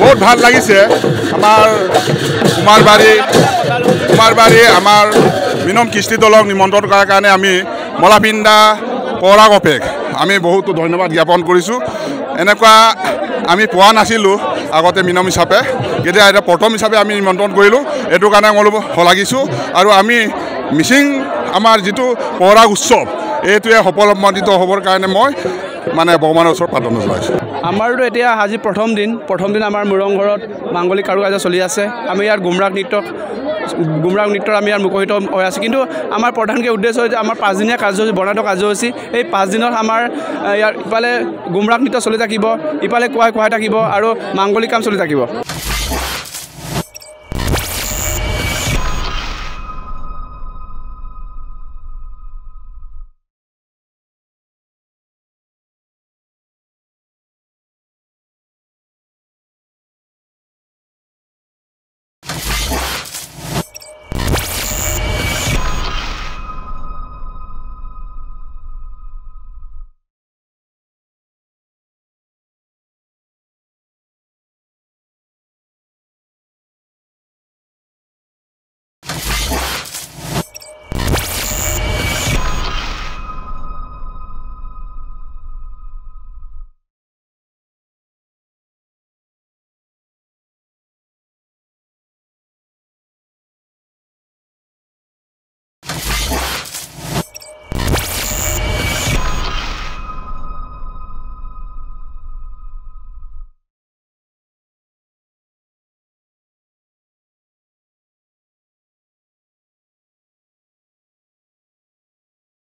बहुत ভাল লাগিছে আমার কুমারবাড়ি আমার মিনম কৃষ্টি দলক নিমন্ত্রণ করার কারণে আমি মলাপিণ্ডা পরাগ অপেক আমি বহুত ধন্যবাদ জ্ঞাপন কৰিছোঁ এনেকুৱা আমি পোৱা নাছিলোঁ আগতে মিনম হিচাপে কিন্তু এটা প্ৰথম হিচাপে আমি নিমন্ত্ৰণ কৰিলোঁ এইটো কাৰণে মই লাগিছোঁ আৰু আমি মিচিং আমাৰ যিটো পৰাগ উৎসৱ এইটোৱে সফলমণ্ডিত হ'বৰ কাৰণে মই মানে ভগৱানৰ ওচৰত প্ৰাৰ্থনা জনাইছোঁ আমাৰতো এতিয়া আজি প্ৰথম দিন আমাৰ মুৰং ঘৰত মাংগলিক কাৰুকাৰ্য চলি আছে আমি ইয়াৰ গুমৰাগ নৃত্যৰ আমি ইয়াৰ মুখৰিত হৈ আছোঁ কিন্তু আমাৰ প্ৰধানকৈ উদ্দেশ্য হৈছে আমাৰ 5 দিনীয়া কাৰ্যসূচী বৰ্ণাঢ্য কাৰ্যসূচী এই 5 দিনত আমাৰ ইয়াৰ ইফালে গুমৰাগ নৃত্য চলি থাকিব ইফালে কোৱাই থাকিব আৰু মাংগলিক কাম চলি থাকিব।